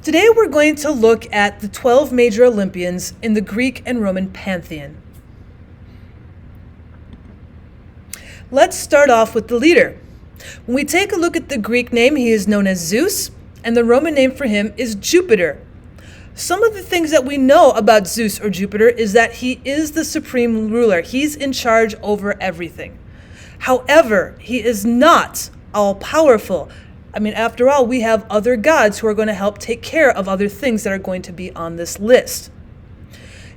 Today we're going to look at the 12 major Olympians in the Greek and Roman Pantheon. Let's start off with the leader. When we take a look at the Greek name, he is known as Zeus, and the Roman name for him is Jupiter. Some of the things that we know about Zeus or Jupiter is that he is the supreme ruler. He's in charge over everything. However, he is not all-powerful. After all, we have other gods who are going to help take care of other things that are going to be on this list.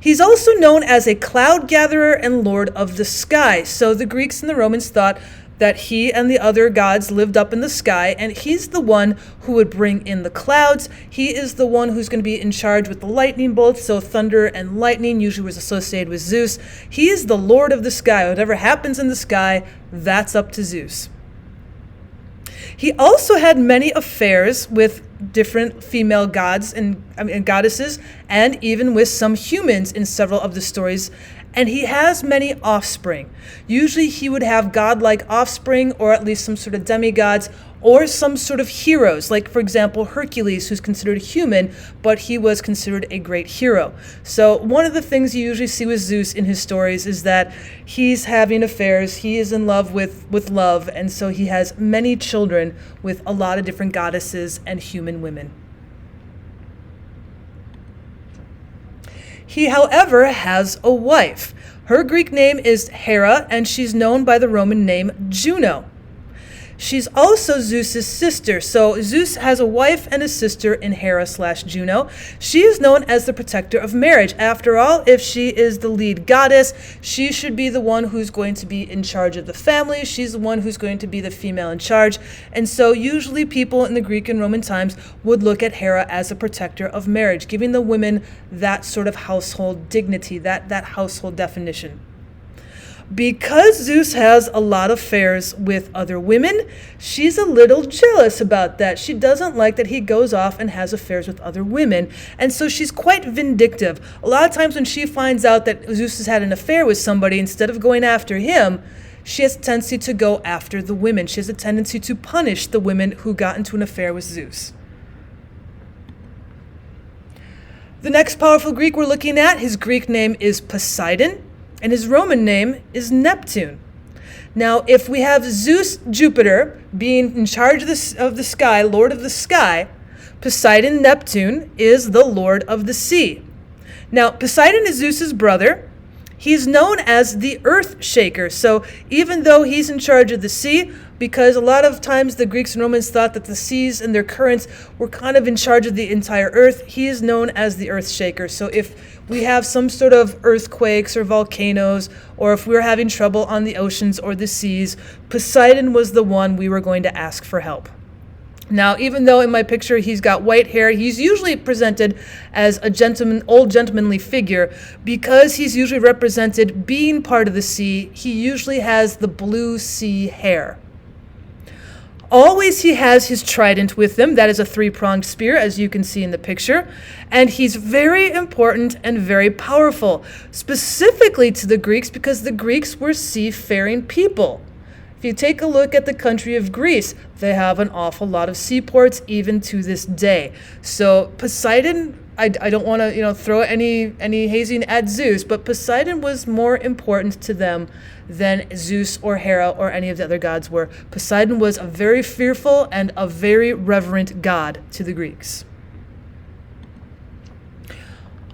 He's also known as a cloud gatherer and lord of the sky. So the Greeks and the Romans thought that he and the other gods lived up in the sky, and he's the one who would bring in the clouds. He is the one who's going to be in charge with the lightning bolts, so thunder and lightning usually was associated with Zeus. He is the lord of the sky. Whatever happens in the sky, that's up to Zeus. He also had many affairs with different female gods and goddesses, and even with some humans in several of the stories. And he has many offspring. Usually he would have godlike offspring, or at least some sort of demigods, or some sort of heroes, like, for example, Hercules, who's considered human, but he was considered a great hero. So one of the things you usually see with Zeus in his stories is that he's having affairs, he is in love with love, and so he has many children with a lot of different goddesses and human women. He, however, has a wife. Her Greek name is Hera, and she's known by the Roman name Juno. She's also Zeus's sister. So Zeus has a wife and a sister in Hera/Juno. She is known as the protector of marriage. After all, if she is the lead goddess, she should be the one who's going to be in charge of the family. She's the one who's going to be the female in charge. And so usually people in the Greek and Roman times would look at Hera as a protector of marriage, giving the women that sort of household dignity, that household definition. Because Zeus has a lot of affairs with other women, she's a little jealous about that. She doesn't like that he goes off and has affairs with other women, and so she's quite vindictive. A lot of times when she finds out that Zeus has had an affair with somebody, instead of going after him, she has a tendency to go after the women. She has a tendency to punish the women who got into an affair with Zeus. The next powerful Greek we're looking at, his Greek name is Poseidon, and his Roman name is Neptune. Now, if we have Zeus, Jupiter, being in charge of the sky, lord of the sky, Poseidon, Neptune, is the lord of the sea. Now, Poseidon is Zeus's brother. He's known as the earth shaker. So even though he's in charge of the sea, because a lot of times the Greeks and Romans thought that the seas and their currents were kind of in charge of the entire earth, he is known as the earth shaker. So if we have some sort of earthquakes or volcanoes, or if we were having trouble on the oceans or the seas, Poseidon was the one we were going to ask for help. Now, even though in my picture he's got white hair, he's usually presented as a old gentlemanly figure. Because he's usually represented being part of the sea, he usually has the blue sea hair. Always he has his trident with him. That is a three-pronged spear, as you can see in the picture. And he's very important and very powerful, specifically to the Greeks, because the Greeks were seafaring people. If you take a look at the country of Greece, they have an awful lot of seaports even to this day. So Poseidon, I don't want to throw any hazing at Zeus, but Poseidon was more important to them than Zeus or Hera or any of the other gods were. Poseidon was a very fearful and a very reverent god to the Greeks.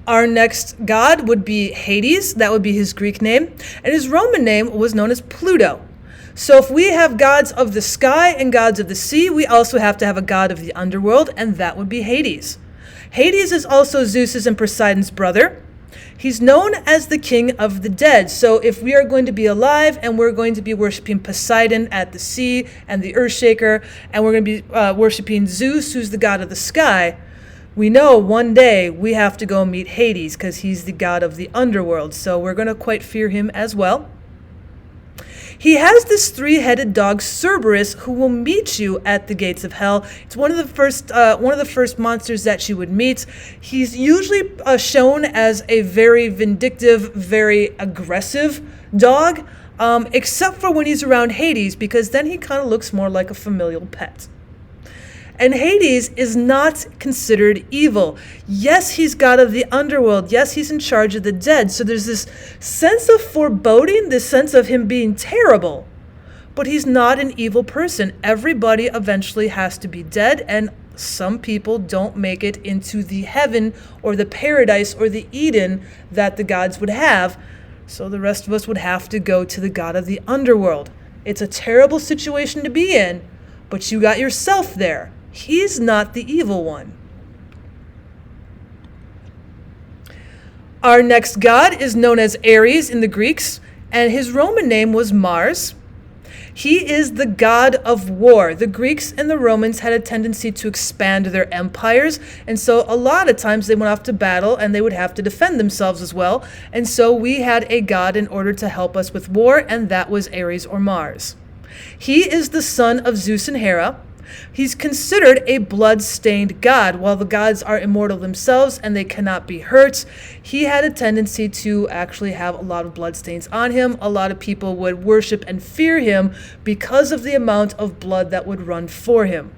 Our next god would be Hades. That would be his Greek name. And his Roman name was known as Pluto. So if we have gods of the sky and gods of the sea, we also have to have a god of the underworld, and that would be Hades. Hades is also Zeus's and Poseidon's brother. He's known as the king of the dead. So if we are going to be alive and we're going to be worshiping Poseidon at the sea and the earth shaker, and we're going to be worshiping Zeus, who's the god of the sky, we know one day we have to go meet Hades because he's the god of the underworld. So we're going to quite fear him as well. He has this three-headed dog, Cerberus, who will meet you at the gates of hell. It's one of the first monsters that you would meet. He's usually shown as a very vindictive, very aggressive dog, except for when he's around Hades, because then he kind of looks more like a familial pet. And Hades is not considered evil. Yes, he's god of the underworld. Yes, he's in charge of the dead. So there's this sense of foreboding, this sense of him being terrible. But he's not an evil person. Everybody eventually has to be dead, and some people don't make it into the heaven or the paradise or the Eden that the gods would have. So the rest of us would have to go to the god of the underworld. It's a terrible situation to be in, but you got yourself there. He's not the evil one. Our next god is known as Ares in the Greeks, and his Roman name was Mars. He is the god of war. The Greeks and the Romans had a tendency to expand their empires, and so a lot of times they went off to battle and they would have to defend themselves as well. And so we had a god in order to help us with war, and that was Ares or Mars. He is the son of Zeus and Hera. He's considered a blood-stained god. While the gods are immortal themselves and they cannot be hurt, he had a tendency to actually have a lot of bloodstains on him. A lot of people would worship and fear him because of the amount of blood that would run for him.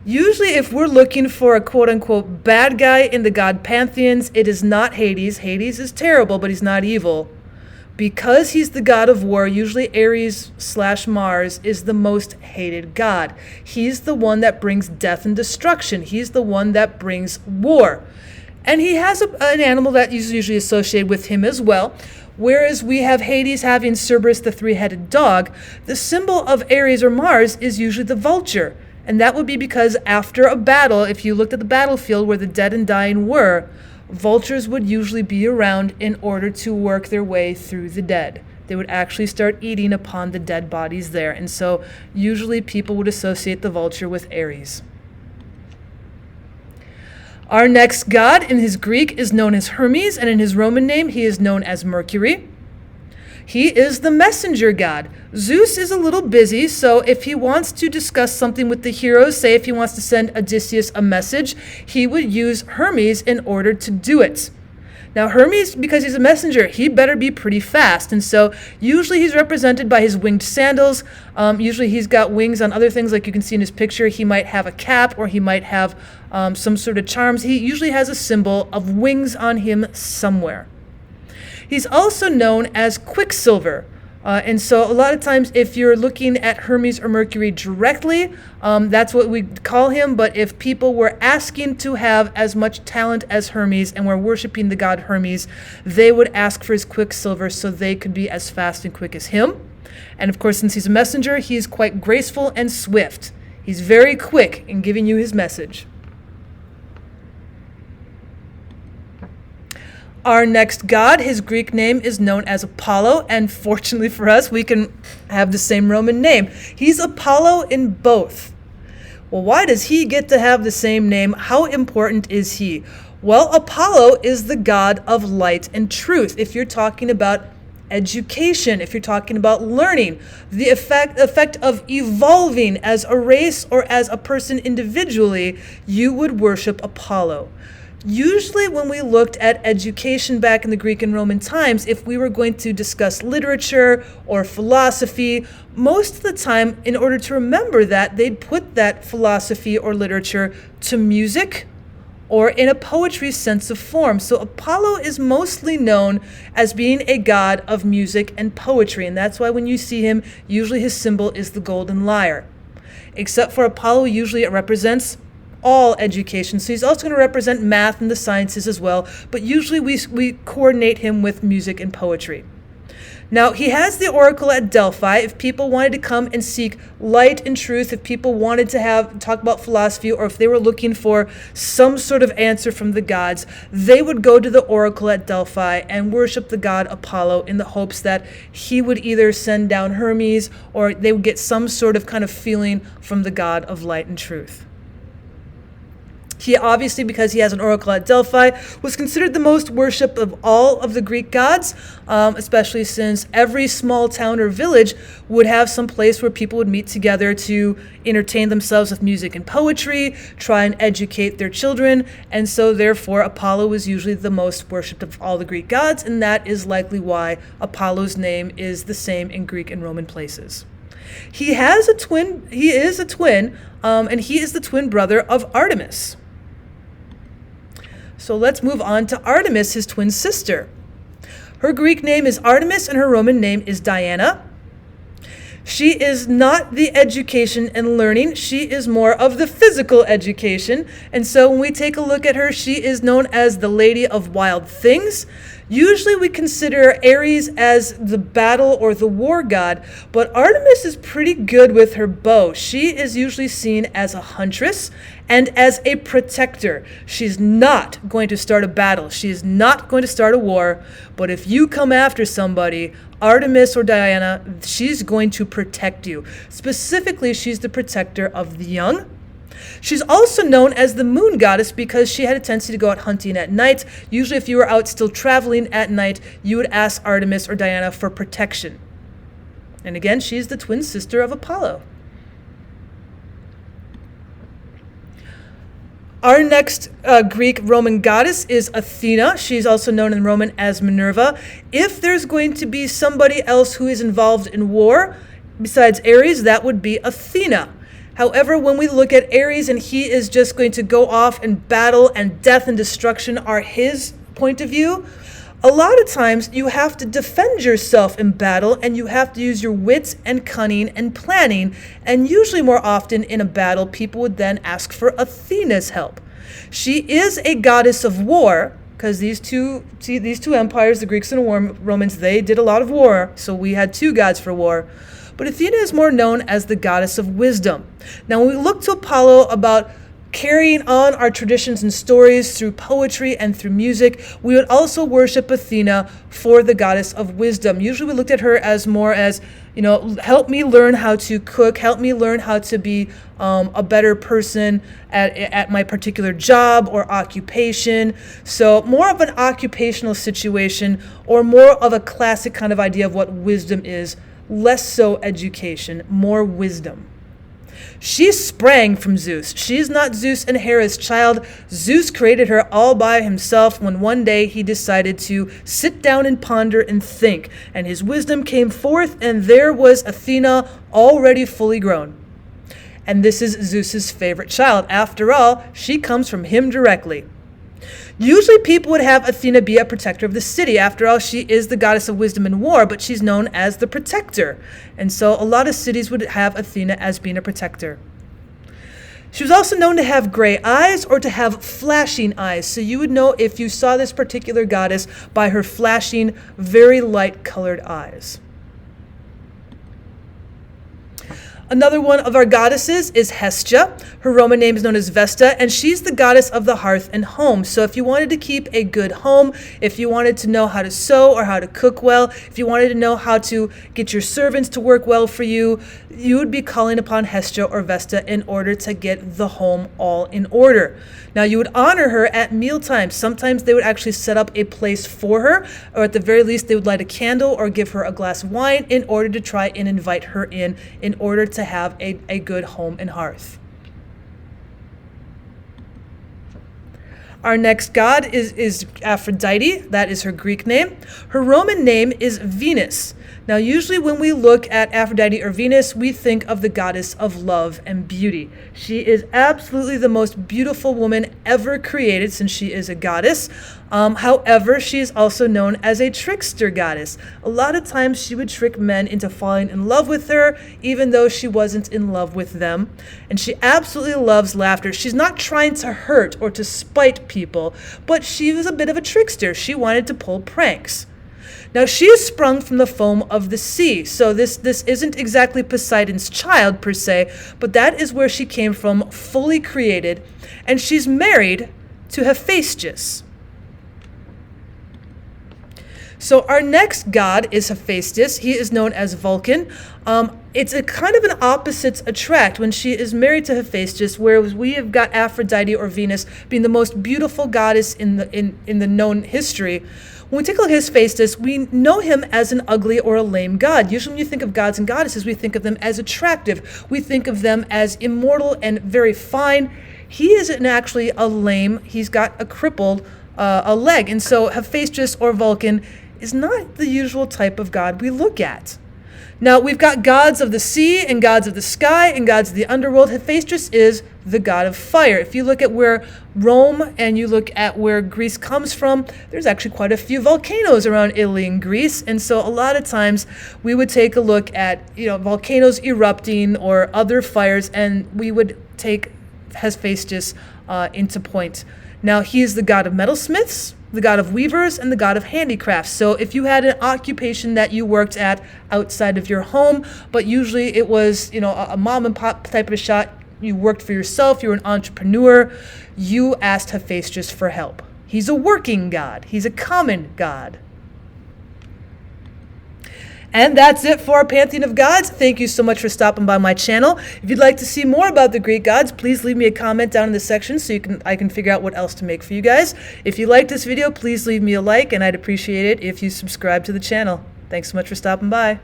Usually, if we're looking for a quote-unquote bad guy in the god pantheons, it is not Hades. Hades is terrible, but he's not evil. Because he's the god of war, usually Ares/Mars is the most hated god. He's the one that brings death and destruction. He's the one that brings war. And he has an animal that is usually associated with him as well. Whereas we have Hades having Cerberus, the three-headed dog, the symbol of Ares or Mars is usually the vulture. And that would be because after a battle, if you looked at the battlefield where the dead and dying were, vultures would usually be around in order to work their way through the dead. They would actually start eating upon the dead bodies there. And so usually people would associate the vulture with Ares. Our next god in his Greek is known as Hermes, and in his Roman name he is known as Mercury. He is the messenger god. Zeus is a little busy, so if he wants to discuss something with the heroes, say if he wants to send Odysseus a message, he would use Hermes in order to do it. Now Hermes, because he's a messenger, he better be pretty fast, and so usually he's represented by his winged sandals. Usually he's got wings on other things, like you can see in his picture. He might have a cap, or he might have some sort of charms. He usually has a symbol of wings on him somewhere. He's also known as Quicksilver. And so a lot of times if you're looking at Hermes or Mercury directly, that's what we call him. But if people were asking to have as much talent as Hermes and were worshiping the god Hermes, they would ask for his Quicksilver so they could be as fast and quick as him. And of course, since he's a messenger, he's quite graceful and swift. He's very quick in giving you his message. Our next god, his Greek name is known as Apollo, and fortunately for us, we can have the same Roman name. He's Apollo in both. Well, why does he get to have the same name? How important is he? Well, Apollo is the god of light and truth. If you're talking about education, if you're talking about learning, the effect of evolving as a race or as a person individually, you would worship Apollo. Usually when we looked at education back in the Greek and Roman times, if we were going to discuss literature or philosophy, most of the time, in order to remember that, they'd put that philosophy or literature to music or in a poetry sense of form. So Apollo is mostly known as being a god of music and poetry, and that's why when you see him, usually his symbol is the golden lyre. Except for Apollo, usually it represents all education. So he's also going to represent math and the sciences as well, but usually we coordinate him with music and poetry. Now, he has the oracle at Delphi. If people wanted to come and seek light and truth, if people wanted to talk about philosophy, or if they were looking for some sort of answer from the gods, they would go to the oracle at Delphi and worship the god Apollo in the hopes that he would either send down Hermes or they would get some sort of kind of feeling from the god of light and truth. He obviously, because he has an oracle at Delphi, was considered the most worshipped of all of the Greek gods, especially since every small town or village would have some place where people would meet together to entertain themselves with music and poetry, try and educate their children, and so therefore Apollo was usually the most worshipped of all the Greek gods, and that is likely why Apollo's name is the same in Greek and Roman places. He has a twin. He is a twin, and he is the twin brother of Artemis. So let's move on to Artemis, his twin sister. Her Greek name is Artemis, and her Roman name is Diana. She is not the education and learning. She is more of the physical education. And so when we take a look at her, she is known as the Lady of Wild Things. Usually we consider Ares as the battle or the war god, but Artemis is pretty good with her bow. She is usually seen as a huntress and as a protector. She's not going to start a battle. She is not going to start a war, but if you come after somebody, Artemis or Diana, she's going to protect you. Specifically, she's the protector of the young. She's also known as the moon goddess because she had a tendency to go out hunting at night. Usually if you were out still traveling at night, you would ask Artemis or Diana for protection. And again, she's the twin sister of Apollo. Our next Greek Roman goddess is Athena. She's also known in Roman as Minerva. If there's going to be somebody else who is involved in war besides Ares, that would be Athena. However, when we look at Ares and he is just going to go off and battle and death and destruction are his point of view, a lot of times you have to defend yourself in battle and you have to use your wits and cunning and planning. And usually more often in a battle, people would then ask for Athena's help. She is a goddess of war because these two empires, the Greeks and Romans, they did a lot of war. So we had two gods for war. But Athena is more known as the goddess of wisdom. Now, when we look to Apollo about carrying on our traditions and stories through poetry and through music, we would also worship Athena for the goddess of wisdom. Usually we looked at her as more as, help me learn how to cook, help me learn how to be a better person at my particular job or occupation. So more of an occupational situation or more of a classic kind of idea of what wisdom is. Less so education, more wisdom. She sprang from Zeus. She is not Zeus and Hera's child. Zeus created her all by himself when one day he decided to sit down and ponder and think. And his wisdom came forth, and there was Athena already fully grown. And this is Zeus's favorite child. After all, she comes from him directly. Usually people would have Athena be a protector of the city. After all, she is the goddess of wisdom and war, but she's known as the protector. And so a lot of cities would have Athena as being a protector. She was also known to have gray eyes or to have flashing eyes. So you would know if you saw this particular goddess by her flashing, very light colored eyes. Another one of our goddesses is Hestia. Her Roman name is known as Vesta, and she's the goddess of the hearth and home. So if you wanted to keep a good home, if you wanted to know how to sew or how to cook well, if you wanted to know how to get your servants to work well for you, you would be calling upon Hestia or Vesta in order to get the home all in order. Now, you would honor her at mealtimes. Sometimes they would actually set up a place for her, or at the very least, they would light a candle or give her a glass of wine in order to try and invite her in order to have a good home and hearth. Our next god is Aphrodite. That is her Greek name. Her Roman name is Venus. Now, usually when we look at Aphrodite or Venus, we think of the goddess of love and beauty. She is absolutely the most beautiful woman ever created since she is a goddess. However, she is also known as a trickster goddess. A lot of times she would trick men into falling in love with her, even though she wasn't in love with them. And she absolutely loves laughter. She's not trying to hurt or to spite people, but she was a bit of a trickster. She wanted to pull pranks. Now, she is sprung from the foam of the sea, so this isn't exactly Poseidon's child per se, but that is where she came from, fully created, and she's married to Hephaestus. So our next god is Hephaestus. He is known as Vulcan. It's a kind of an opposites attract when she is married to Hephaestus, whereas we have got Aphrodite or Venus being the most beautiful goddess in the known history. When we take a look at Hephaestus, we know him as an ugly or a lame god. Usually when you think of gods and goddesses, we think of them as attractive. We think of them as immortal and very fine. He isn't actually a lame. He's got a crippled a leg. And so Hephaestus or Vulcan is not the usual type of god we look at. Now, we've got gods of the sea and gods of the sky and gods of the underworld. Hephaestus is the god of fire. If you look at where Rome and you look at where Greece comes from, there's actually quite a few volcanoes around Italy and Greece. And so a lot of times we would take a look at, volcanoes erupting or other fires, and we would take Hephaestus into point. Now, he is the god of metalsmiths, the god of weavers, and the god of handicrafts. So if you had an occupation that you worked at outside of your home, but usually it was, a mom and pop type of a shop, you worked for yourself, you were an entrepreneur, you asked Hephaestus for help. He's a working god. He's a common god. And that's it for our Pantheon of Gods. Thank you so much for stopping by my channel. If you'd like to see more about the Greek gods, please leave me a comment down in the section so I can figure out what else to make for you guys. If you liked this video, please leave me a like, and I'd appreciate it if you subscribe to the channel. Thanks so much for stopping by.